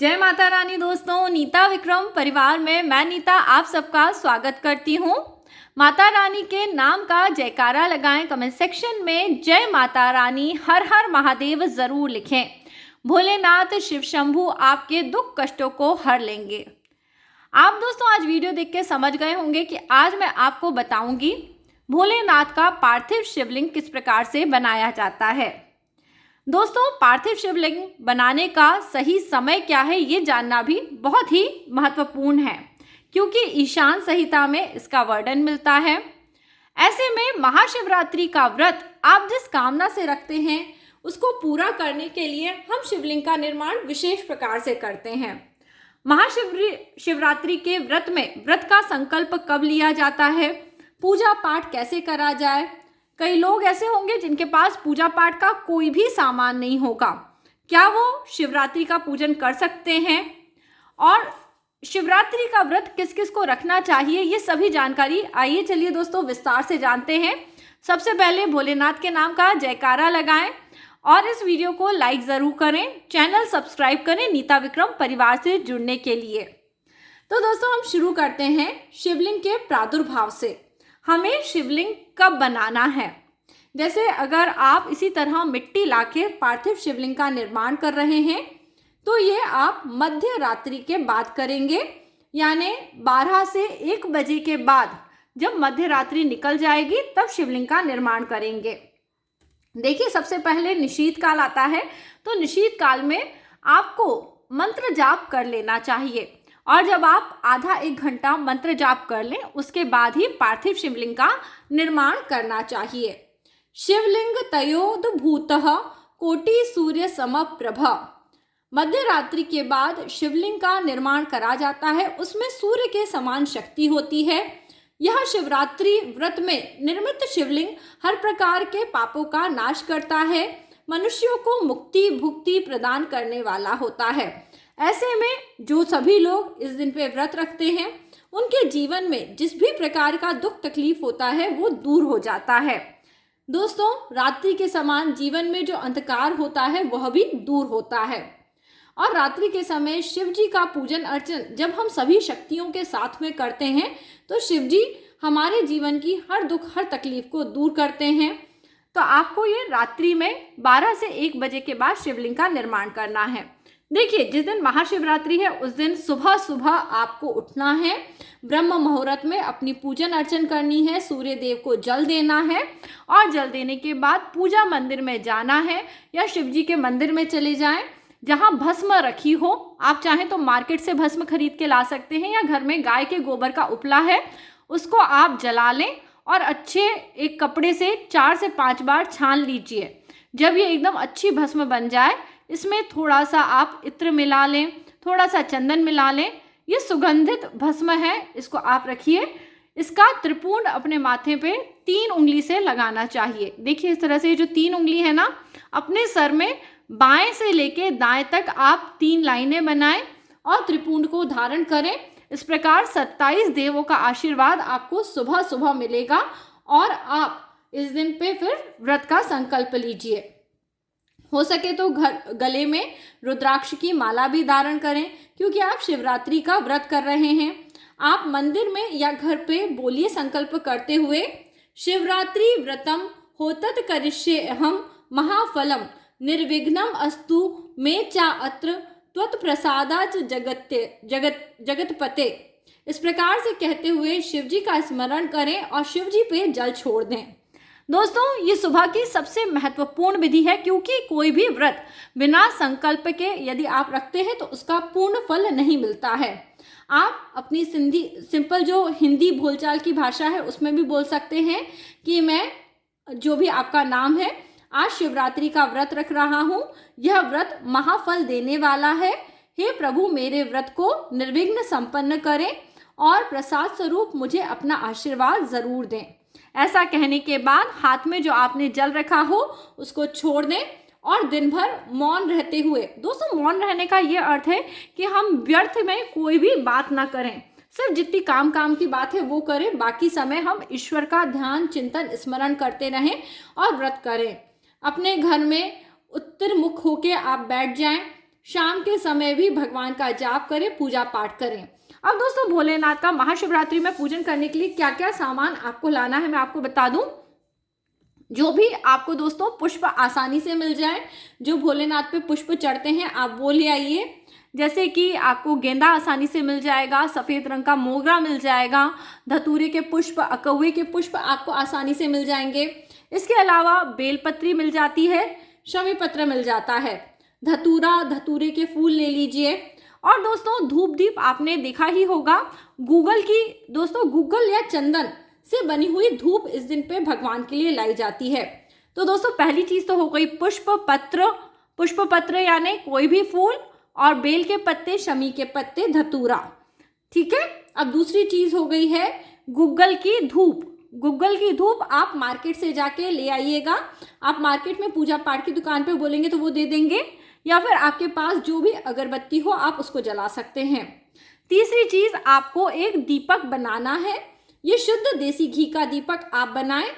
जय माता रानी दोस्तों, नीता विक्रम परिवार में मैं नीता आप सबका स्वागत करती हूँ। माता रानी के नाम का जयकारा लगाएं, कमेंट सेक्शन में जय माता रानी हर हर महादेव जरूर लिखें। भोलेनाथ शिव शंभू आपके दुख कष्टों को हर लेंगे। आप दोस्तों आज वीडियो देख के समझ गए होंगे कि आज मैं आपको बताऊंगी भोलेनाथ का पार्थिव शिवलिंग किस प्रकार से बनाया जाता है। दोस्तों पार्थिव शिवलिंग बनाने का सही समय क्या है ये जानना भी बहुत ही महत्वपूर्ण है, क्योंकि ईशान संहिता में इसका वर्णन मिलता है। ऐसे में महाशिवरात्रि का व्रत आप जिस कामना से रखते हैं उसको पूरा करने के लिए हम शिवलिंग का निर्माण विशेष प्रकार से करते हैं। महाशिवरात्रि के व्रत में व्रत का संकल्प कब लिया जाता है, पूजा पाठ कैसे करा जाए। कई लोग ऐसे होंगे जिनके पास पूजा पाठ का कोई भी सामान नहीं होगा, क्या वो शिवरात्रि का पूजन कर सकते हैं? और शिवरात्रि का व्रत किस किस को रखना चाहिए, ये सभी जानकारी आइए चलिए दोस्तों विस्तार से जानते हैं। सबसे पहले भोलेनाथ के नाम का जयकारा लगाएं और इस वीडियो को लाइक ज़रूर करें, चैनल सब्सक्राइब करें नीता विक्रम परिवार से जुड़ने के लिए। तो दोस्तों हम शुरू करते हैं शिवलिंग के प्रादुर्भाव से। हमें शिवलिंग कब बनाना है, जैसे अगर आप इसी तरह मिट्टी लाके पार्थिव शिवलिंग का निर्माण कर रहे हैं तो ये आप मध्य रात्रि के बाद करेंगे, यानी 12 से 1 बजे के बाद। जब मध्य रात्रि निकल जाएगी तब शिवलिंग का निर्माण करेंगे। देखिए सबसे पहले निशीत काल आता है, तो निशीत काल में आपको मंत्र जाप कर लेना चाहिए और जब आप आधा 1 घंटा मंत्र जाप कर लें उसके बाद ही पार्थिव शिवलिंग का निर्माण करना चाहिए। शिवलिंग तयोद्भूतः कोटि सूर्य समप्रभ। मध्य रात्रि के बाद शिवलिंग का निर्माण करा जाता है, उसमें सूर्य के समान शक्ति होती है। यह शिवरात्रि व्रत में निर्मित शिवलिंग हर प्रकार के पापों का नाश करता है, मनुष्यों को मुक्ति भुक्ति प्रदान करने वाला होता है। ऐसे में जो सभी लोग इस दिन पे व्रत रखते हैं उनके जीवन में जिस भी प्रकार का दुख तकलीफ होता है वो दूर हो जाता है। दोस्तों रात्रि के समान जीवन में जो अंधकार होता है वह भी दूर होता है और रात्रि के समय शिव जी का पूजन अर्चन जब हम सभी शक्तियों के साथ में करते हैं तो शिव जी हमारे जीवन की हर दुख हर तकलीफ को दूर करते हैं। तो आपको ये रात्रि में 12 से 1 बजे के बाद शिवलिंग का निर्माण करना है। देखिए जिस दिन महाशिवरात्रि है उस दिन सुबह सुबह आपको उठना है, ब्रह्म मुहूर्त में अपनी पूजन अर्चन करनी है, सूर्य देव को जल देना है और जल देने के बाद पूजा मंदिर में जाना है या शिव जी के मंदिर में चले जाएं जहां भस्म रखी हो। आप चाहें तो मार्केट से भस्म खरीद के ला सकते हैं या घर में गाय के गोबर का उपला है उसको आप जला लें और अच्छे एक कपड़े से 4 से 5 बार छान लीजिए। जब ये एकदम अच्छी भस्म बन जाए इसमें थोड़ा सा आप इत्र मिला लें, थोड़ा सा चंदन मिला लें। ये सुगंधित भस्म है, इसको आप रखिए। इसका त्रिपुंड अपने माथे पे 3 उंगली से लगाना चाहिए। देखिए इस तरह से जो 3 उंगली है ना, अपने सर में बाएं से लेके दाएं तक आप 3 लाइनें बनाएं और त्रिपुंड को धारण करें। इस प्रकार 27 देवों का आशीर्वाद आपको सुबह सुबह मिलेगा और आप इस दिन पे फिर व्रत का संकल्प लीजिए। हो सके तो गले में रुद्राक्ष की माला भी धारण करें, क्योंकि आप शिवरात्रि का व्रत कर रहे हैं। आप मंदिर में या घर पे बोलिए संकल्प करते हुए, शिवरात्रि व्रतम होतत करिष्ये अहम महाफलम निर्विघ्नम अस्तु मे चा अत्र त्वत् प्रसादाच जगतपते। इस प्रकार से कहते हुए शिव जी का स्मरण करें और शिव जी पे जल छोड़ दें। दोस्तों ये सुबह की सबसे महत्वपूर्ण विधि है, क्योंकि कोई भी व्रत बिना संकल्प के यदि आप रखते हैं तो उसका पूर्ण फल नहीं मिलता है। आप अपनी सिंपल जो हिंदी बोलचाल की भाषा है उसमें भी बोल सकते हैं कि मैं जो भी आपका नाम है आज शिवरात्रि का व्रत रख रहा हूँ, यह व्रत महाफल देने वाला है। हे प्रभु मेरे व्रत को निर्विघ्न संपन्न करें और प्रसाद स्वरूप मुझे अपना आशीर्वाद जरूर दें। ऐसा कहने के बाद हाथ में जो आपने जल रखा हो उसको छोड़ दें और दिन भर मौन रहते हुए, दोस्तों मौन रहने का ये अर्थ है कि हम व्यर्थ में कोई भी बात ना करें, सिर्फ जितनी काम की बात है वो करें, बाकी समय हम ईश्वर का ध्यान चिंतन स्मरण करते रहें और व्रत करें। अपने घर में उत्तर मुख होके आप बैठ जाएं, शाम के समय भी भगवान का जाप करें, पूजा पाठ करें। अब दोस्तों भोलेनाथ का महाशिवरात्रि में पूजन करने के लिए क्या क्या सामान आपको लाना है मैं आपको बता दूं। जो भी आपको दोस्तों पुष्प आसानी से मिल जाए, जो भोलेनाथ पे पुष्प चढ़ते हैं आप वो ले आइए। जैसे कि आपको गेंदा आसानी से मिल जाएगा, सफ़ेद रंग का मोगरा मिल जाएगा, धतूरे के पुष्प, अकौवे के पुष्प आपको आसानी से मिल जाएंगे। इसके अलावा बेलपत्री मिल जाती है, शमी पत्र मिल जाता है, धतूरा, धतूरे के फूल ले लीजिए। और दोस्तों धूप दीप आपने देखा ही होगा, गूगल या चंदन से बनी हुई धूप इस दिन पे भगवान के लिए लाई जाती है। तो दोस्तों पहली चीज़ तो हो गई पुष्प पत्र यानी कोई भी फूल, और बेल के पत्ते, शमी के पत्ते, धतूरा। ठीक है। अब दूसरी चीज़ हो गई है गूगल की धूप आप मार्केट से जाके ले आइएगा। आप मार्केट में पूजा पाठ की दुकान पे बोलेंगे तो वो दे देंगे, या फिर आपके पास जो भी अगरबत्ती हो आप उसको जला सकते हैं। तीसरी चीज़ आपको एक दीपक बनाना है। ये शुद्ध देसी घी का दीपक आप बनाएं।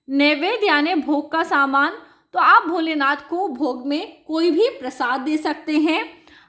नैवेद्य यानी भोग का सामान, तो आप भोलेनाथ को भोग में कोई भी प्रसाद दे सकते हैं।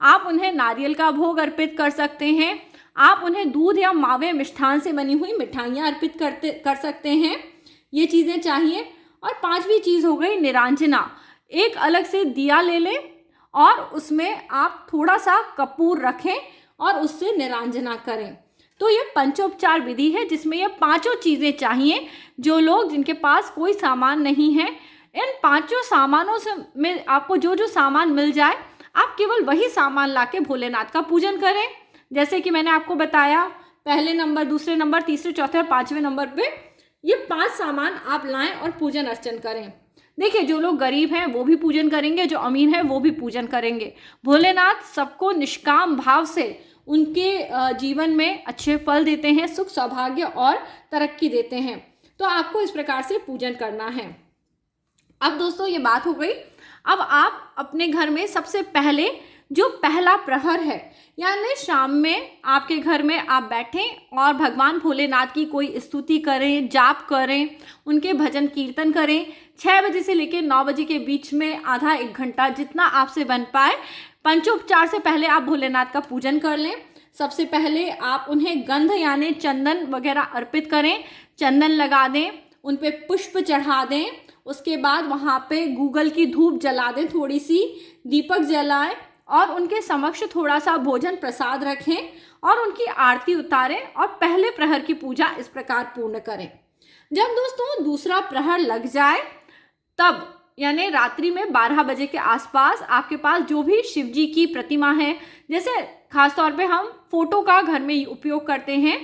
आप उन्हें नारियल का भोग अर्पित कर सकते हैं, आप उन्हें दूध या मावे मिष्ठान से बनी हुई मिठाइयाँ अर्पित कर सकते हैं। ये चीज़ें चाहिए। और पांचवी चीज़ हो गई निरांजना। एक अलग से दिया ले लें और उसमें आप थोड़ा सा कपूर रखें और उससे निरांजना करें। तो ये पंचोपचार विधि है जिसमें ये पांचों चीज़ें चाहिए। जो लोग जिनके पास कोई सामान नहीं है, इन पांचों सामानों से में आपको जो जो सामान मिल जाए आप केवल वही सामान लाके भोलेनाथ का पूजन करें। जैसे कि मैंने आपको बताया, पहले नंबर, दूसरे नंबर, तीसरे, चौथे और पांचवें नंबर पे ये 5 सामान आप लाएं और पूजन अर्चन करें। देखिए जो लोग गरीब हैं वो भी पूजन करेंगे, जो अमीर हैं वो भी पूजन करेंगे। भोलेनाथ सबको निष्काम भाव से उनके जीवन में अच्छे फल देते हैं, सुख सौभाग्य और तरक्की देते हैं। तो आपको इस प्रकार से पूजन करना है। अब दोस्तों ये बात हो गई। अब आप अपने घर में सबसे पहले जो पहला प्रहर है, यानी शाम में आपके घर में आप बैठें और भगवान भोलेनाथ की कोई स्तुति करें, जाप करें, उनके भजन कीर्तन करें। 6 बजे से लेकर 9 बजे के बीच में आधा 1 घंटा जितना आपसे बन पाए, पंचोपचार से पहले आप भोलेनाथ का पूजन कर लें। सबसे पहले आप उन्हें गंध यानी चंदन वगैरह अर्पित करें, चंदन लगा दें, उन पे पुष्प चढ़ा दें। उसके बाद वहाँ पे गूगल की धूप जला दें, थोड़ी सी दीपक जलाएं और उनके समक्ष थोड़ा सा भोजन प्रसाद रखें और उनकी आरती उतारें और पहले प्रहर की पूजा इस प्रकार पूर्ण करें। जब दोस्तों दूसरा प्रहर लग जाए तब यानी रात्रि में 12 बजे के आसपास आपके पास जो भी शिव जी की प्रतिमा है, जैसे खास तौर पे हम फोटो का घर में उपयोग करते हैं,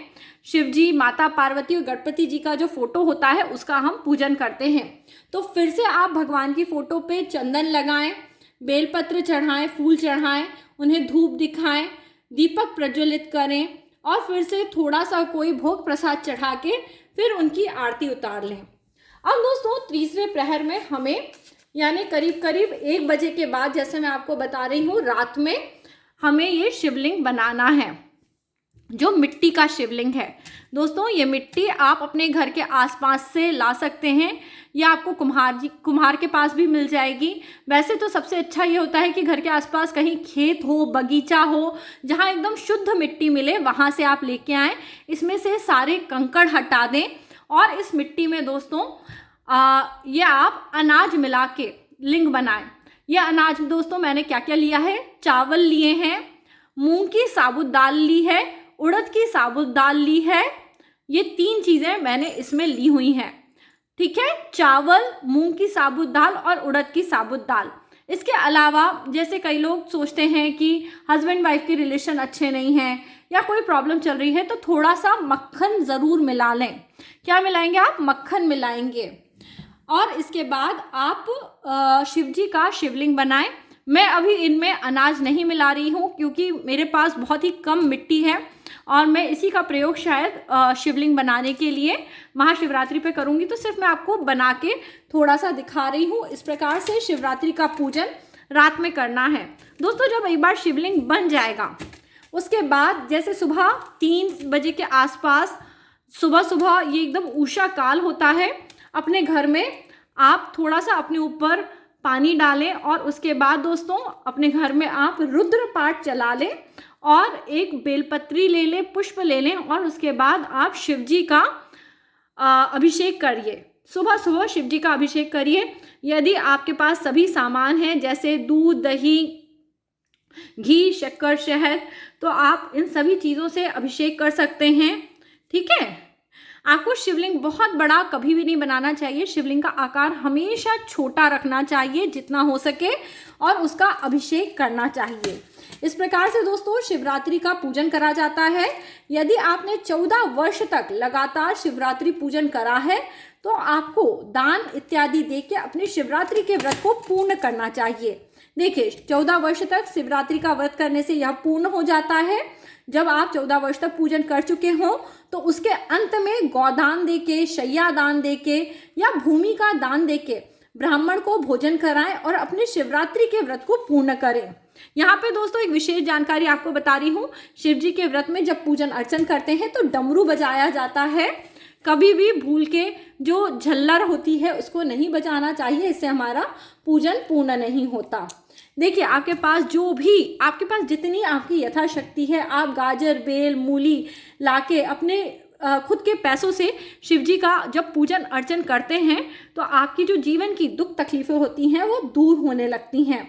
शिव जी, माता पार्वती और गणपति जी का जो फोटो होता है उसका हम पूजन करते हैं। तो फिर से आप भगवान की फोटो पे चंदन लगाएं, बेलपत्र चढ़ाएं, फूल चढ़ाएं, उन्हें धूप दिखाएं, दीपक प्रज्वलित करें और फिर से थोड़ा सा कोई भोग प्रसाद चढ़ा के फिर उनकी आरती उतार लें। अब दोस्तों तीसरे प्रहर में हमें यानी करीब करीब 1 बजे के बाद, जैसे मैं आपको बता रही हूँ, रात में हमें ये शिवलिंग बनाना है, जो मिट्टी का शिवलिंग है। दोस्तों ये मिट्टी आप अपने घर के आसपास से ला सकते हैं या आपको कुम्हार के पास भी मिल जाएगी। वैसे तो सबसे अच्छा ये होता है कि घर के आसपास कहीं खेत हो, बगीचा हो, जहाँ एकदम शुद्ध मिट्टी मिले, वहाँ से आप लेके आएँ। इसमें से सारे कंकड़ हटा दें और इस मिट्टी में दोस्तों ये आप अनाज मिला के लिंग बनाएं। यह अनाज दोस्तों मैंने क्या क्या लिया है, चावल लिए हैं, मूंग की साबुत दाल ली है, उड़द की साबुत दाल ली है। ये 3 चीज़ें मैंने इसमें ली हुई हैं। ठीक है, चावल, मूंग की साबुत दाल और उड़द की साबुत दाल। इसके अलावा जैसे कई लोग सोचते हैं कि हस्बैंड वाइफ के रिलेशन अच्छे नहीं हैं या कोई प्रॉब्लम चल रही है, तो थोड़ा सा मक्खन ज़रूर मिला लें। क्या मिलाएंगे आप? मक्खन मिलाएंगे। और इसके बाद आप शिव जी का शिवलिंग बनाएं। मैं अभी इनमें अनाज नहीं मिला रही हूँ क्योंकि मेरे पास बहुत ही कम मिट्टी है और मैं इसी का प्रयोग शायद शिवलिंग बनाने के लिए महाशिवरात्रि पे करूँगी। तो सिर्फ मैं आपको बना के थोड़ा सा दिखा रही हूँ। इस प्रकार से शिवरात्रि का पूजन रात में करना है। दोस्तों जब एक बार शिवलिंग बन जाएगा, उसके बाद जैसे सुबह 3 बजे के आसपास, सुबह ये एकदम उषा काल होता है, अपने घर में आप थोड़ा सा अपने ऊपर पानी डालें और उसके बाद दोस्तों अपने घर में आप रुद्र पाठ चला लें और एक बेलपत्री ले लें, पुष्प ले लें और उसके बाद आप शिव जी का अभिषेक करिए। सुबह सुबह शिव जी का अभिषेक करिए। यदि आपके पास सभी सामान हैं जैसे दूध, दही, घी, शक्कर, शहद, तो आप इन सभी चीज़ों से अभिषेक कर सकते हैं। ठीक है। आपको शिवलिंग बहुत बड़ा कभी भी नहीं बनाना चाहिए। शिवलिंग का आकार हमेशा छोटा रखना चाहिए जितना हो सके और उसका अभिषेक करना चाहिए। इस प्रकार से दोस्तों शिवरात्रि का पूजन करा जाता है। यदि आपने 14 वर्ष तक लगातार शिवरात्रि पूजन करा है तो आपको दान इत्यादि देके अपने शिवरात्रि के व्रत को पूर्ण करना चाहिए। देखिए 14 वर्ष तक शिवरात्रि का व्रत करने से यह पूर्ण हो जाता है। जब आप 14 वर्ष तक पूजन कर चुके हो तो उसके अंत में गौदान देके, शैया दान देके या भूमि का दान देके ब्राह्मण को भोजन कराएं और अपने शिवरात्रि के व्रत को पूर्ण करें। यहाँ पे दोस्तों एक विशेष जानकारी आपको बता रही हूँ। शिव जी के व्रत में जब पूजन अर्चन करते हैं तो डमरू बजाया जाता है। कभी भी भूल के जो झल्लर होती है उसको नहीं बजाना चाहिए, इससे हमारा पूजन पूर्ण नहीं होता। देखिए आपके पास जितनी आपकी यथाशक्ति है, आप गाजर, बेल, मूली लाके अपने खुद के पैसों से शिव जी का जब पूजन अर्चन करते हैं तो आपकी जो जीवन की दुख तकलीफें होती हैं वो दूर होने लगती हैं।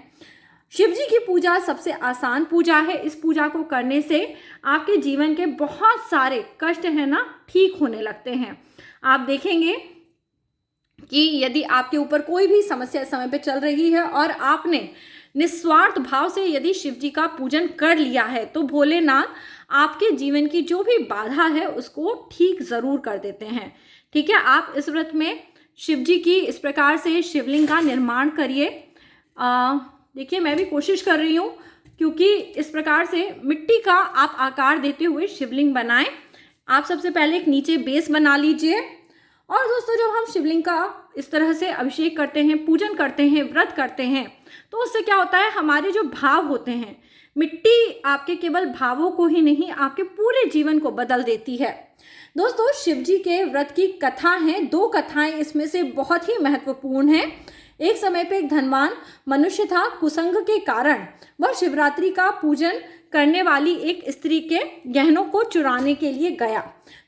शिव जी की पूजा सबसे आसान पूजा है। इस पूजा को करने से आपके जीवन के बहुत सारे कष्ट है ना ठीक होने लगते हैं। आप देखेंगे कि यदि आपके ऊपर कोई भी समस्या समय पे चल रही है और आपने निस्वार्थ भाव से यदि शिव जी का पूजन कर लिया है तो भोलेनाथ आपके जीवन की जो भी बाधा है उसको ठीक ज़रूर कर देते हैं। ठीक है। आप इस व्रत में शिव जी की इस प्रकार से शिवलिंग का निर्माण करिए। देखिए मैं भी कोशिश कर रही हूँ क्योंकि इस प्रकार से मिट्टी का आप आकार देते हुए शिवलिंग बनाएं। आप सबसे पहले एक नीचे बेस बना लीजिए और दोस्तों जब हम शिवलिंग का इस तरह से अभिषेक करते हैं, पूजन करते हैं, व्रत करते हैं तो उससे क्या होता है, हमारे जो भाव होते हैं, मिट्टी आपके केवल भावों को ही नहीं आपके पूरे जीवन को बदल देती है। दोस्तों शिव जी के व्रत की कथा है, 2 कथाएं इसमें से बहुत ही महत्वपूर्ण हैं। एक समय पे एक धनवान मनुष्य था। कुसंग के कारण वह शिवरात्रि का पूजन करने वाली एक स्त्री के गहनों को चुराने के लिए गया।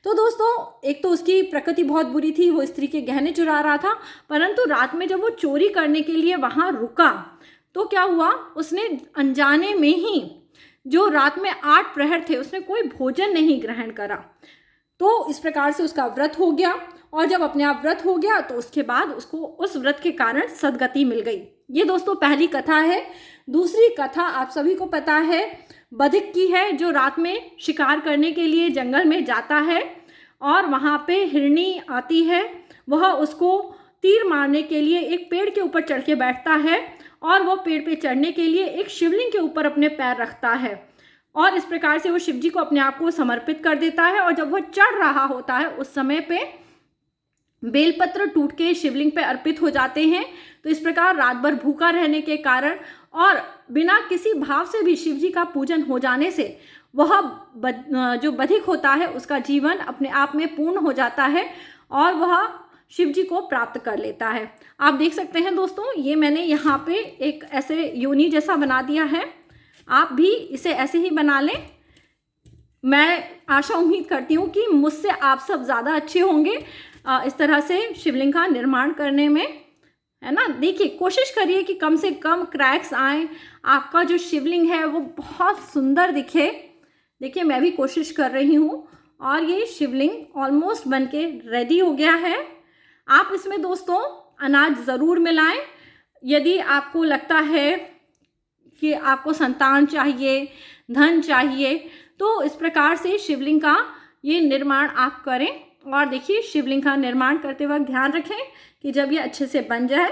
तो दोस्तों एक तो उसकी प्रकृति बहुत बुरी थी, वो स्त्री के गहने चुरा रहा था, परंतु रात में जब वो चोरी करने के लिए वहाँ रुका तो क्या हुआ, उसने अनजाने में ही जो रात में 8 प्रहर थे उसने कोई भोजन नहीं ग्रहण करा। तो इस प्रकार से उसका व्रत हो गया और जब अपने आप व्रत हो गया तो उसके बाद उसको उस व्रत के कारण सद्गति मिल गई। ये दोस्तों पहली कथा है। दूसरी कथा आप सभी को पता है बधिक की है, जो रात में शिकार करने के लिए जंगल में जाता है और वहाँ पे हिरनी आती है। वह उसको तीर मारने के लिए एक पेड़ के ऊपर चढ़ के बैठता है और वो पेड़ पे चढ़ने के लिए एक शिवलिंग के ऊपर अपने पैर रखता है और इस प्रकार से वो शिव जी को अपने आप को समर्पित कर देता है। और जब वह चढ़ रहा होता है उस समय पे बेलपत्र टूट के शिवलिंग पे अर्पित हो जाते हैं। तो इस प्रकार रात भर भूखा रहने के कारण और बिना किसी भाव से भी शिव जी का पूजन हो जाने से वह जो बधिक होता है उसका जीवन अपने आप में पूर्ण हो जाता है और वह शिव जी को प्राप्त कर लेता है। आप देख सकते हैं दोस्तों, ये मैंने यहाँ पे एक ऐसे योनि जैसा बना दिया है। आप भी इसे ऐसे ही बना लें। मैं आशा उम्मीद करती हूँ कि मुझसे आप सब ज़्यादा अच्छे होंगे इस तरह से शिवलिंग का निर्माण करने में, है ना। देखिए कोशिश करिए कि कम से कम क्रैक्स आए, आपका जो शिवलिंग है वो बहुत सुंदर दिखे। देखिए मैं भी कोशिश कर रही हूँ और ये शिवलिंग ऑलमोस्ट बनके रेडी हो गया है। आप इसमें दोस्तों अनाज ज़रूर मिलाएं। यदि आपको लगता है कि आपको संतान चाहिए, धन चाहिए, तो इस प्रकार से शिवलिंग का ये निर्माण आप करें। और देखिए शिवलिंग का निर्माण करते वक्त ध्यान रखें कि जब ये अच्छे से बन जाए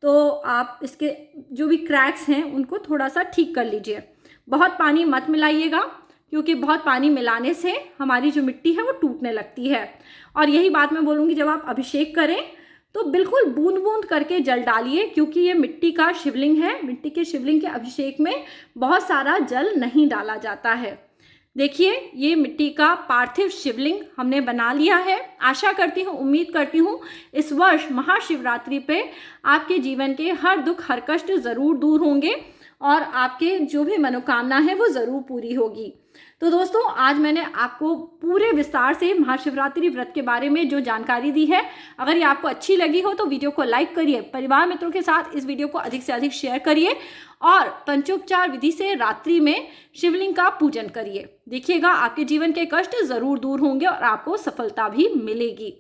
तो आप इसके जो भी क्रैक्स हैं उनको थोड़ा सा ठीक कर लीजिए। बहुत पानी मत मिलाइएगा क्योंकि बहुत पानी मिलाने से हमारी जो मिट्टी है वो टूटने लगती है। और यही बात मैं बोलूँगी, जब आप अभिषेक करें तो बिल्कुल बूंद बूंद करके जल डालिए क्योंकि ये मिट्टी का शिवलिंग है। मिट्टी के शिवलिंग के अभिषेक में बहुत सारा जल नहीं डाला जाता है। देखिए, ये मिट्टी का पार्थिव शिवलिंग हमने बना लिया है। आशा करती हूँ, उम्मीद करती हूँ इस वर्ष महाशिवरात्रि पे आपके जीवन के हर दुख हर कष्ट ज़रूर दूर होंगे और आपके जो भी मनोकामना है वो ज़रूर पूरी होगी। तो दोस्तों, आज मैंने आपको पूरे विस्तार से महाशिवरात्रि व्रत के बारे में जो जानकारी दी है, अगर ये आपको अच्छी लगी हो तो वीडियो को लाइक करिए, परिवार मित्रों के साथ इस वीडियो को अधिक से अधिक शेयर करिए और पंचोपचार विधि से रात्रि में शिवलिंग का पूजन करिए। देखिएगा, आपके जीवन के कष्ट ज़रूर दूर होंगे और आपको सफलता भी मिलेगी।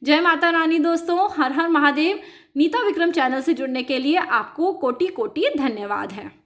जय माता रानी दोस्तों, हर हर महादेव। नीता विक्रम चैनल से जुड़ने के लिए आपको कोटि कोटि धन्यवाद है।